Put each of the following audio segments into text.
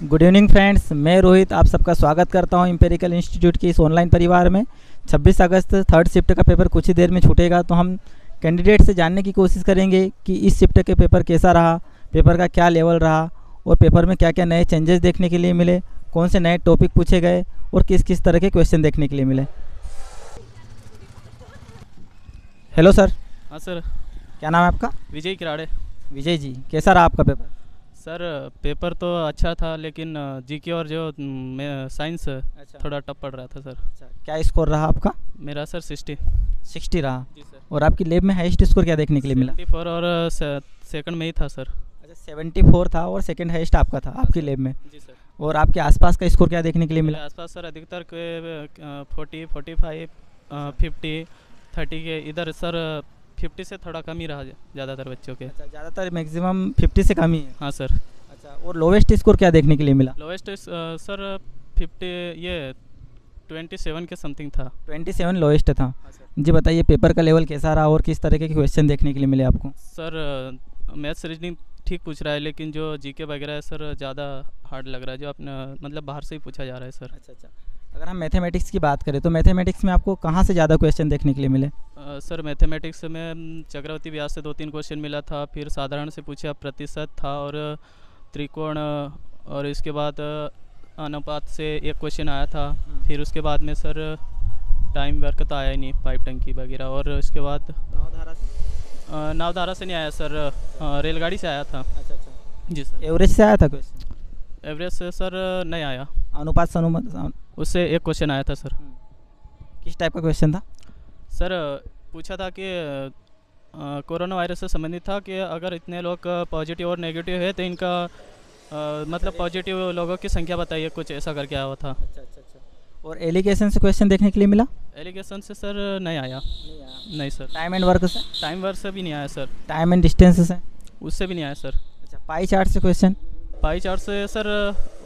Good evening friends, मैं रोहित आप सबका स्वागत करता हूं एम्पिरिकल इंस्टीट्यूट के इस ऑनलाइन परिवार में। 26 अगस्त थर्ड शिफ्ट का पेपर कुछ ही देर में छूटेगा, तो हम कैंडिडेट से जानने की कोशिश करेंगे कि इस शिफ्ट के पेपर कैसा रहा, पेपर का क्या लेवल रहा और पेपर में क्या क्या नए चेंजेस देखने के लिए मिले, कौन से नए टॉपिक पूछे गए और किस किस तरह के क्वेश्चन देखने के लिए मिले। Hello sir. हाँ सर। क्या नाम है आपका? विजय किराड़े। विजय जी, कैसा रहा आपका पेपर? सर पेपर तो अच्छा था, लेकिन जीके और जो साइंस थोड़ा टफ पड़ रहा था सर। अच्छा, क्या स्कोर रहा आपका? मेरा सर 60 रहा। जी सर। और आपकी लैब में हाईएस्ट स्कोर क्या देखने के लिए मिला? 74 और सेकंड में ही था सर। अच्छा, 74 था और सेकंड हाईएस्ट आपका था आपकी लैब में। जी सर। और आपके आसपास का स्कोर क्या देखने के लिए मिला? आसपास सर अधिकतर के 40, 45, 50, 30 के इधर सर 50 से थोड़ा कम ही रहा ज़्यादातर बच्चों के। अच्छा, ज़्यादातर मैक्सिमम 50 से कम ही है। हाँ सर। अच्छा, और लोवेस्ट स्कोर क्या देखने के लिए मिला? लोवेस्ट सर 50 ये 27 के समथिंग था। 27 लोवेस्ट था। हाँ सर। जी बताइए, पेपर का लेवल कैसा रहा और किस तरह के क्वेश्चन देखने के लिए मिले आपको? सर मैथ्स रीजनिंग ठीक पूछ रहा है, लेकिन जो जीके वगैरह है सर ज़्यादा हार्ड लग रहा है, जो अपना मतलब बाहर से ही पूछा जा रहा है सर। अच्छा, अगर हम मैथमेटिक्स की बात करें तो मैथमेटिक्स में आपको कहाँ से ज़्यादा क्वेश्चन देखने के लिए मिले? सर मैथमेटिक्स में चक्रवर्ती व्यास से 2-3 क्वेश्चन मिला था, फिर साधारण से पूछा प्रतिशत था और त्रिकोण, और इसके बाद अनुपात से एक क्वेश्चन आया था। फिर उसके बाद में सर टाइम वर्क तो आया ही नहीं, पाइप टंकी वगैरह। और उसके बाद नावधारा से नहीं आया सर, रेलगाड़ी से आया था। अच्छा जी सर। एवरेज से आया था क्वेश्चन? एवरेज से सर नहीं आया। अनुपात से अनुपात उससे एक क्वेश्चन आया था सर। किस टाइप का क्वेश्चन था सर? पूछा था कि कोरोना वायरस से संबंधित था कि अगर इतने लोग पॉजिटिव और नेगेटिव है तो इनका मतलब पॉजिटिव लोगों की संख्या बताइए, कुछ ऐसा करके आया हुआ था। अच्छा। और एलिगेशन से क्वेश्चन देखने के लिए मिला? एलिगेशन से सर नहीं आया। नहीं सर। टाइम एंड वर्क से? टाइम वर्क से भी नहीं आया सर। टाइम एंड डिस्टेंस से? उससे भी नहीं आया सर। अच्छा, पाई चार्ट से क्वेश्चन? पाई चार्ट से सर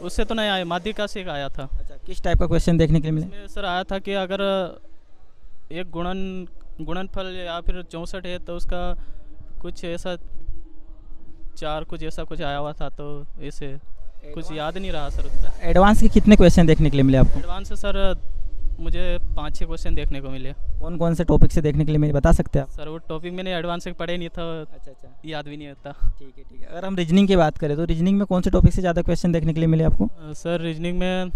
उससे तो नहीं आया, माध्यिका से आया था। अच्छा, किस टाइप का क्वेश्चन देखने के लिए मिला? इसमें सर आया था कि अगर एक गुणनफल या फिर 64 है तो उसका कुछ ऐसा 4 कुछ ऐसा कुछ आया हुआ था, तो ऐसे कुछ याद नहीं रहा सर उतना। एडवांस के कितने क्वेश्चन देखने के लिए मिले आपको? एडवांस से सर मुझे 5-6 क्वेश्चन देखने को मिले। कौन कौन से टॉपिक से देखने के लिए मिले, बता सकते हैं आप? सर वो टॉपिक मैंने एडवांस से पढ़े नहीं था। अच्छा, याद भी नहीं होता। ठीक है। अगर हम रीजनिंग की बात करें तो रीजनिंग में कौन से टॉपिक से ज़्यादा क्वेश्चन देखने के लिए मिले आपको? सर रीजनिंग में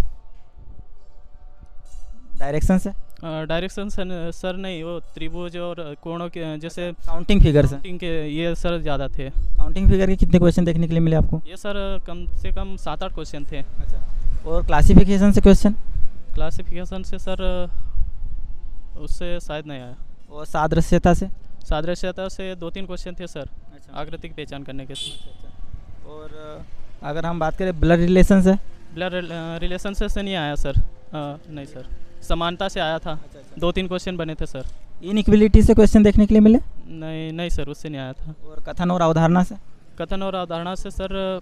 डायरेक्शन से? डायरेक्शन से सर नहीं, वो त्रिभुज और कोणों के जैसे काउंटिंग फिगर से? काउंटिंग के ये सर ज़्यादा थे। काउंटिंग फिगर के कितने क्वेश्चन देखने के लिए मिले आपको? ये सर कम से कम 7-8 क्वेश्चन थे। अच्छा, और क्लासिफिकेशन से क्वेश्चन? क्लासिफिकेशन से सर उससे शायद नहीं आया। और सादृश्यता से? सादृश्यता से 2-3 क्वेश्चन थे सर। अच्छा। आकृति की पहचान करने के। अच्छा। और अगर हम बात करें ब्लड रिलेशन से? ब्लड रिलेशन से नहीं आया सर। नहीं सर, समानता से आया था। अच्छा। 2-3 क्वेश्चन बने थे सर। इनइक्वलिटी से क्वेश्चन देखने के लिए मिले? नहीं सर, उससे नहीं आया था। और कथन और अवधारणा से? कथन और अवधारणा से सर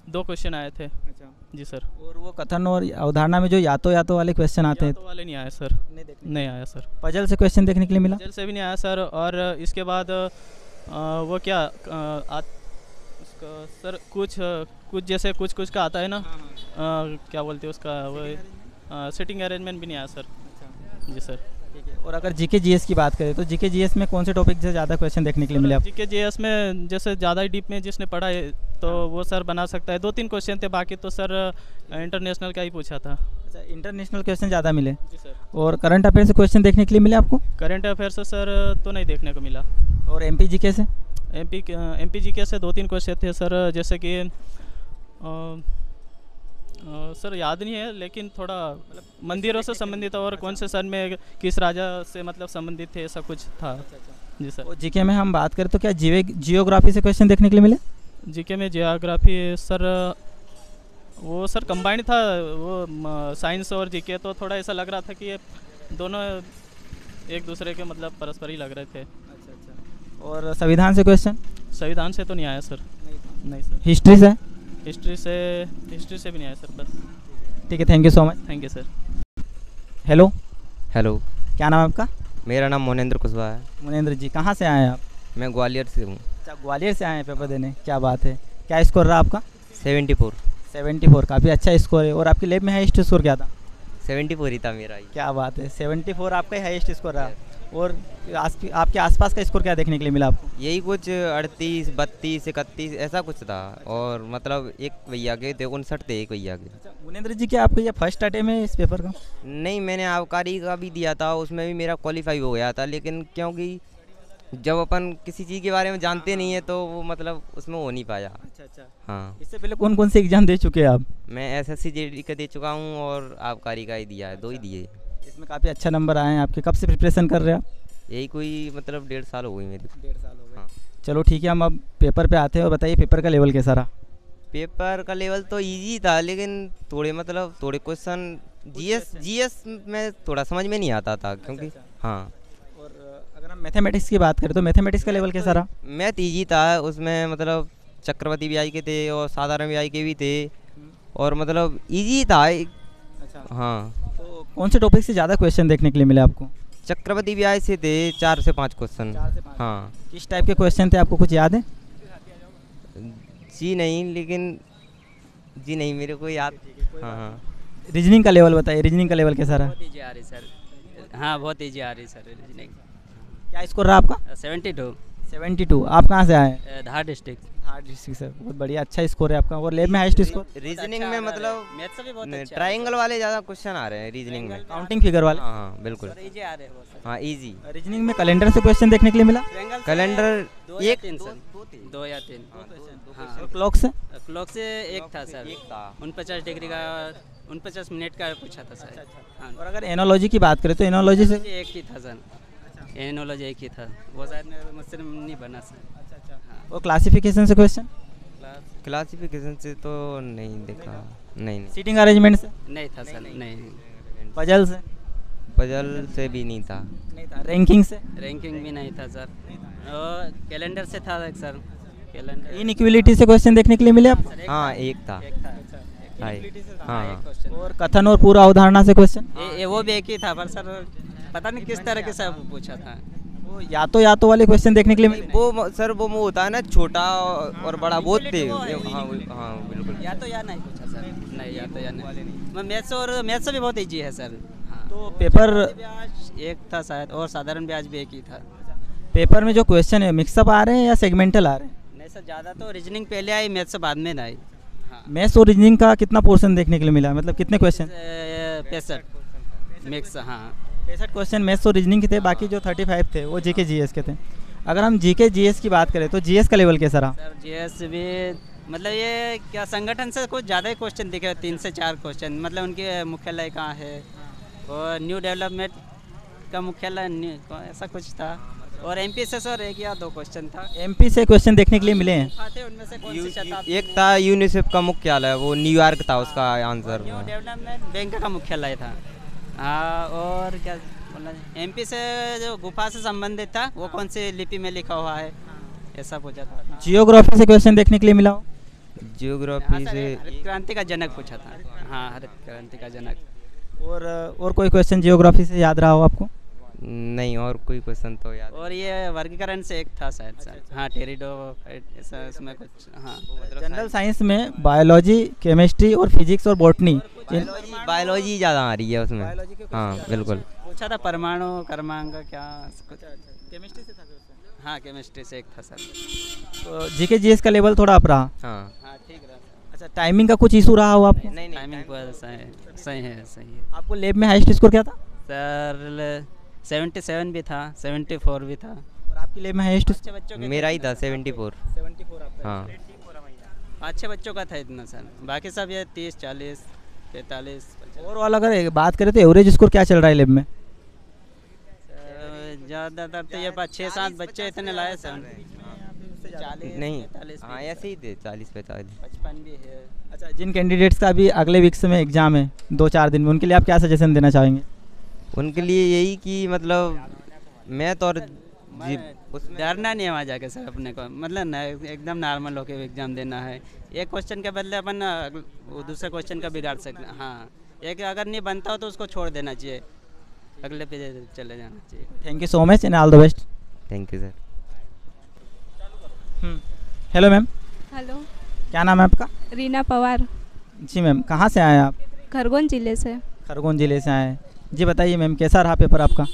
2 क्वेश्चन आए थे। अच्छा जी सर। और वो कथन और अवधारणा में जो यातो वाले क्वेश्चन आते हैं? वाले नहीं आए सर। नहीं आया सर। पजल से क्वेश्चन देखने के लिए मिला? पजल से भी नहीं आया सर। और इसके बाद वो क्या उसका सर कुछ जैसे कुछ का आता है ना। क्या बोलते हैं उसका, वो सिटिंग अरेंजमेंट भी नहीं आया सर। अच्छा जी सर। ठीक है। और अगर जीके जीएस की बात करें तो जीके जीएस में कौन से टॉपिक से ज़्यादा क्वेश्चन देखने के लिए मिले? जीके जीएस में जैसे ज़्यादा डीप में जिसने पढ़ा है तो वो सर बना सकता है। 2-3 क्वेश्चन थे, बाकी तो सर इंटरनेशनल का ही पूछा था। अच्छा, इंटरनेशनल क्वेश्चन ज़्यादा मिले? जी सर। और करंट अफेयर से क्वेश्चन देखने के लिए मिले आपको? करंट अफेयर से सर तो नहीं देखने को मिला। और एमपी जीके से? एमपी जीके से 2-3 क्वेश्चन थे सर, जैसे कि सर याद नहीं है, लेकिन थोड़ा मंदिरों से संबंधित और कौन से सन में किस राजा से मतलब संबंधित थे, ऐसा कुछ था। जी सर। और जीके में हम बात करें तो क्या जियोग्राफी से क्वेश्चन देखने के लिए मिले? जीके में जियोग्राफी सर वो सर कंबाइंड था, वो साइंस और जीके, तो थोड़ा ऐसा लग रहा था कि ये दोनों एक दूसरे के मतलब परस्पर ही लग रहे थे। अच्छा। और संविधान से क्वेश्चन? संविधान से तो नहीं आया सर। नहीं सर। हिस्ट्री से? हिस्ट्री से भी नहीं आया सर। बस ठीक है, thank you so much. Thank you sir. Hello. क्या नाम है आपका? मेरा नाम मोनेंद्र कुशवाहा है। मोनेंद्र जी, कहाँ से आए हैं आप? मैं ग्वालियर से हूँ। अच्छा, ग्वालियर से आए हैं पेपर देने, क्या बात है। क्या स्कोर रहा आपका? 74। 74, काफ़ी अच्छा स्कोर है। और आपकी लैब में हाईएस्ट स्कोर क्या था? 74 ही था मेरा ही। क्या बात है, 74 आपका हाईएस्ट स्कोर रहा। और आपके आसपास का स्कोर क्या देखने के लिए मिला आपको? यही कुछ 38, 32, 31 ऐसा कुछ था। और मतलब एक भैया के थे 59 थे, एक भैया के। मुनेंद्र जी, क्या आपका ये फर्स्ट अटेम्प्ट है इस पेपर का? नहीं, मैंने आबकारी का भी दिया था, उसमें भी मेरा क्वालिफाई हो गया था। लेकिन क्योंकि जब अपन किसी चीज़ के बारे में जानते नहीं है तो वो मतलब उसमें हो नहीं पाया। अच्छा। हाँ, इससे पहले कौन कौन से एग्जाम दे चुके हैं आप? मैं SSC JD का दे चुका हूँ और आबकारी का ही दिया है, 2 ही दिए। इसमें काफ़ी अच्छा नंबर आए हैं आपके। कब से प्रिपरेशन कर रहे हैं आप? यही कोई मतलब 1.5 साल हो गई मेरी। 1.5 साल हो गए। हाँ। चलो ठीक है, हम अब पेपर पे आते हैं। और बताइए, पेपर का लेवल कैसा रहा? पेपर का लेवल तो इजी था, लेकिन थोड़े क्वेश्चन जीएस में थोड़ा समझ में नहीं आता था, क्योंकि हाँ। और अगर हम मैथमेटिक्स की बात करें तो मैथमेटिक्स का लेवल कैसा रहा? मैथ इजी था, उसमें मतलब चक्रवर्ती ब्याज के थे और साधारण ब्याज के भी थे, और मतलब इजी था। अच्छा। हाँ, तो कौन से टॉपिक से ज़्यादा क्वेश्चन देखने के लिए मिले आपको? चक्रवर्ती ब्याज से थे 4 से 5 क्वेश्चन। 4 से 5। हाँ किस टाइप के क्वेश्चन थे, आपको कुछ याद है? जी नहीं, मेरे को याद। हाँ। रीजनिंग का लेवल बताइए, रीजनिंग का लेवल कैसा रहा? बहुत ईजी आ रही सर। हाँ, बहुत ईजी आ रही सर रीजनिंग। क्या स्कोर रहा आपका? 72। 72। आप कहाँ से आए हैं? धार डिस्ट्रिक्ट। धार डिस्ट्रिक्ट से। बहुत बढ़िया, अच्छा स्कोर है आपका। और लैब में हाईएस्ट स्कोर? रीजनिंग में मतलब मैथ से भी बहुत अच्छा ट्रायंगल वाले ज़्यादा क्वेश्चन आ रहे हैं रीजनिंग में। काउंटिंग फिगर वाले? हाँ बिल्कुल। ईजी आ रहे हैं वो सर। हाँ इजी। रीजनिंग में कैलेंडर से क्वेश्चन देखने के लिए मिला? कैलेंडर 2 या 1 3 सर। 2 या 3। हाँ, और क्लॉक से? क्लॉक से एक था सर। 49 डिग्री का 49 मिनट का पूछा था सर। हाँ, और अगर एनोलॉजी की बात करें तो एनोलॉजी से? एक ही था सर। एनोलॉजी एक ही था, वो शायद मुझसे नहीं बना सर। हाँ। और क्लासिफिकेशन से क्वेश्चन? क्लासिफिकेशन से तो नहीं देखा। नहीं। सीटिंग अरेंजमेंट से? नहीं था सर, नहीं। पजल से? पजल से भी नहीं था। नहीं था। रैंकिंग से? रैंकिंग भी नहीं था सर। और कैलेंडर से था एक सर। कैलेंडर इनइक्वालिटी से क्वेश्चन देखने के लिए मिले आपको? हाँ एक था। हाँ। और कथन और पूरा अवधारणा से क्वेश्चन? ये वो भी एक ही था, पर सर पता नहीं किस तरह के सब पूछा था। वो यातो वाले क्वेश्चन देखने के लिए मिले? वो सर वो होता है ना, छोटा और बड़ा, बहुत थे। हाँ बिल्कुल। या तो या नहीं पूछा सर। नहीं, या तो या नहीं। मैथ्स से भी बहुत इजी है सर। तो पेपर ब्याज एक था शायद, और साधारण ब्याज भी एक ही था। पेपर में जो क्वेश्चन है मिक्सअप आ रहे हैं या सेगमेंटल आ रहे हैं? नहीं सर, ज़्यादा तो रीजनिंग पहले आई, मैथ्स से बाद में आई। हाँ। मैथ्स और रीजनिंग का कितना पोर्शन देखने के लिए मिला, मतलब कितने क्वेश्चन? 65 मिक्स। हाँ, 65 क्वेश्चन मैथ्स और रीजनिंग के थे। बाकी जो 35 थे वो जीके जीएस के थे। अगर हम जीके जीएस की बात करें तो जीएस का लेवल कैसा रहा? सर जीएस भी मतलब ये क्या संगठन से कुछ ज़्यादा ही क्वेश्चन दिखे, 3 से 4 क्वेश्चन। मतलब उनके मुख्यालय कहाँ है, और न्यू डेवलपमेंट का मुख्यालय ऐसा कुछ था। और एमपी से सर 1 या 2 क्वेश्चन था। एमपी से क्वेश्चन देखने के लिए मिले हैं? आते उनमें से कौन सी शताब्दी एक था यूनिसेफ का मुख्यालय, वो न्यूयॉर्क था उसका आंसर। न्यू डेवलपमेंट बैंक का मुख्यालय था। हाँ, और क्या बोला, एमपी से जो गुफा से संबंधित था वो कौन सी लिपि में लिखा हुआ है, ऐसा पूछा था। जियोग्राफी से क्वेश्चन देखने के लिए मिला हो? जियोग्राफी से हरित क्रांति का जनक पूछा था। हाँ, हरित क्रांति का जनक। और कोई क्वेश्चन जियोग्राफी से याद रहा हो आपको? नहीं, और कोई क्वेश्चन तो याद। और ये वर्गीकरण से एक था शायद सर। हाँ, टेरिडो ऐसा इसमें कुछ। हाँ, जनरल साइंस में बायोलॉजी, केमिस्ट्री और फिजिक्स और बॉटनी। बायोलॉजी ज़्यादा आ रही है उसमें। हाँ बिल्कुल। पूछा था परमाणु क्रमांक क्या कुछ। केमिस्ट्री से था? हाँ, केमिस्ट्री से एक था सर। तो जीके जीएस का लेवल थोड़ा अप रहा। हाँ ठीक रहा। अच्छा, टाइमिंग का कुछ इशू रहा हो आपको? नहीं, टाइमिंग सही है। आपको लैब में हाईएस्ट स्कोर क्या था? सर 77 भी था, 74 भी था। और आपकी लैब में हाईएस्ट? अच्छे बच्चों के मेरा ही था 74। 74 आपका? हाँ, अच्छे बच्चों का था इतना सर। बाकी सब ये 30, 40, 45। ओवरऑल अगर बात करें तो एवरेज स्कोर क्या चल रहा है लैब में? ज़्यादातर तो ये 6-7 बच्चे इतने लाए सर। 40 नहीं, 45 हाँ ऐसे ही थे, 40-45। 55 भी है। अच्छा, जिन कैंडिडेट्स का भी अगले वीक्स में एग्जाम है 2-4 दिन में, उनके लिए आप क्या सजेशन देना चाहेंगे? उनके लिए यही कि मतलब मैथ और डरना नहीं है वहाँ जाके सर अपने को। मतलब एकदम नॉर्मल होकर एग्ज़ाम देना है। एक क्वेश्चन के बदले अपन वो दूसरे क्वेश्चन का बिगाड़ सकते हैं। हाँ, एक अगर नहीं बनता हो तो उसको छोड़ देना चाहिए, अगले पे चले जाना चाहिए। Thank you so much and all the best. Thank you sir. Hello ma'am, hello, क्या नाम है आपका? रीना पवार। जी मैम, कहाँ से आए हैं आप? खरगोन जिले से। खरगोन ज़िले से आए हैं। जी बताइए मैम, कैसा रहा पेपर आपका?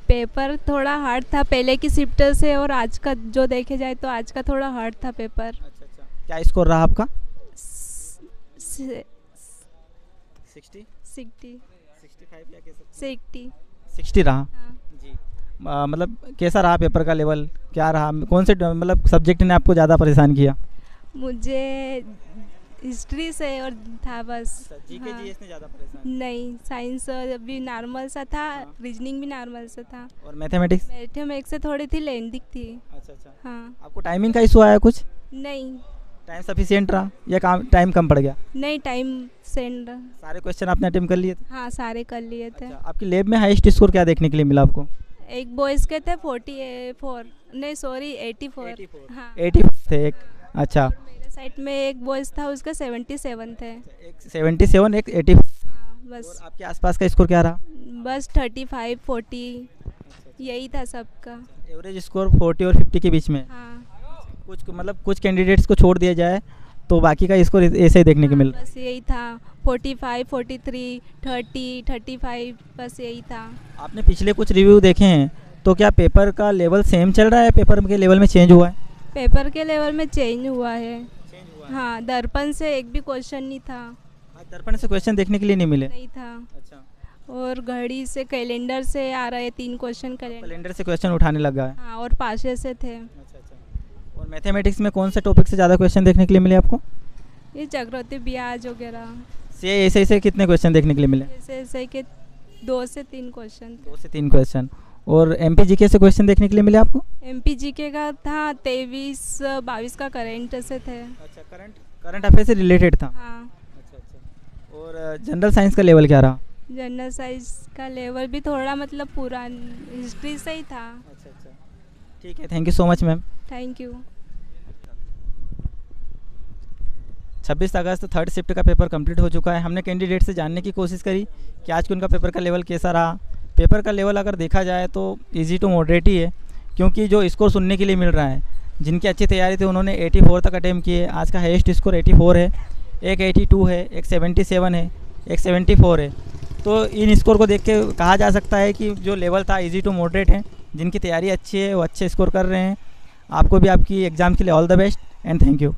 पेपर थोड़ा हार्ड था पहले की शिफ्ट से, और आज का जो देखे जाए तो आज का थोड़ा हार्ड था पेपर। अच्छा। क्या स्कोर रहा आपका? 60 60 रहा। हाँ। जी। मतलब कैसा रहा पेपर का लेवल, क्या रहा, कौन से मतलब सब्जेक्ट ने आपको ज़्यादा परेशान किया? मुझे हिस्ट्री से और था बस। जीके हाँ। जीएस ने ज़्यादा परेशान नहीं, साइंस भी नॉर्मल सा था, रीजनिंग भी नॉर्मल सा था। किया? और मैथमेटिक्स? मैथमेटिक्स से थोड़ी थी लेंदी थी। अच्छा। हाँ। आपको टाइमिंग का इशू आया कुछ? नहीं टाइम सफिशिएंट रहा या काम टाइम कम पड़ गया? नहीं, टाइम सेंड। सारे क्वेश्चन आपने अटेम्प्ट कर लिए थे? हाँ, सारे कर लिए थे। अच्छा, आपकी लैब में हाईएस्ट स्कोर क्या देखने के लिए मिला आपको? एक बॉयज़ के थे 44, नहीं सॉरी 84। हाँ। 80 थे एक। अच्छा, मेरे साइड में एक बॉयज़ था, उसके 77 थे। एक 77 एक 80। हाँ बस। और आपके आसपास का स्कोर क्या रहा? बस 35 40 यही था सबका। एवरेज स्कोर 40 और 50 के बीच में। हाँ कुछ कैंडिडेट्स को छोड़ दिया जाए तो बाकी का स्कोर ऐसे ही देखने को मिल रहा है। बस यही था 45 43 30 35 बस यही था। आपने पिछले कुछ रिव्यू देखे हैं तो क्या पेपर का लेवल सेम चल रहा है, पेपर के लेवल में चेंज हुआ है? पेपर के लेवल में चेंज हुआ है। हाँ, दर्पण से एक भी क्वेश्चन नहीं था। दर्पण से क्वेश्चन देखने के लिए नहीं मिले? नहीं था। अच्छा, और घड़ी से कैलेंडर से आ रहे 3 क्वेश्चन कैलेंडर। कैलेंडर से क्वेश्चन उठाने लगा है। हाँ, और पाशे से थे। और मैथमेटिक्स में कौन से टॉपिक से ज़्यादा क्वेश्चन देखने के लिए मिले आपको? ये चक्रवृद्धि ब्याज वगैरह से ऐसे कितने क्वेश्चन देखने के लिए मिले? ऐसे ऐसे के 2 से 3 क्वेश्चन थे। 2 से 3 क्वेश्चन। और एमपीजीके से क्वेश्चन देखने के लिए मिले आपको? एमपीजीके का था 23 22 का करंट से थे। अच्छा, करंट अफेयर से रिलेटेड था। हाँ। अच्छा। और जनरल साइंस का लेवल क्या रहा? जनरल साइंस का लेवल भी थोड़ा मतलब पुरानी हिस्ट्री से ही था। अच्छा। ठीक है, thank you so much ma'am. Thank you. 26 August third shift का पेपर कंप्लीट हो चुका है। हमने कैंडिडेट से जानने की कोशिश करी कि आज के उनका पेपर का लेवल कैसा रहा। पेपर का लेवल अगर देखा जाए तो इजी टू मॉडरेट ही है, क्योंकि जो स्कोर सुनने के लिए मिल रहा है, जिनकी अच्छी तैयारी थी उन्होंने 84 तक अटेम्प्ट किए। आज का हाईएस्ट स्कोर 84 है, एक 82 है, एक 77 है, एक 74 है। तो इन स्कोर को देख के कहा जा सकता है कि जो लेवल था इजी टू मॉडरेट है। जिनकी तैयारी अच्छी है वो अच्छे स्कोर कर रहे हैं। आपको भी आपकी एग्ज़ाम के लिए all the best and thank you.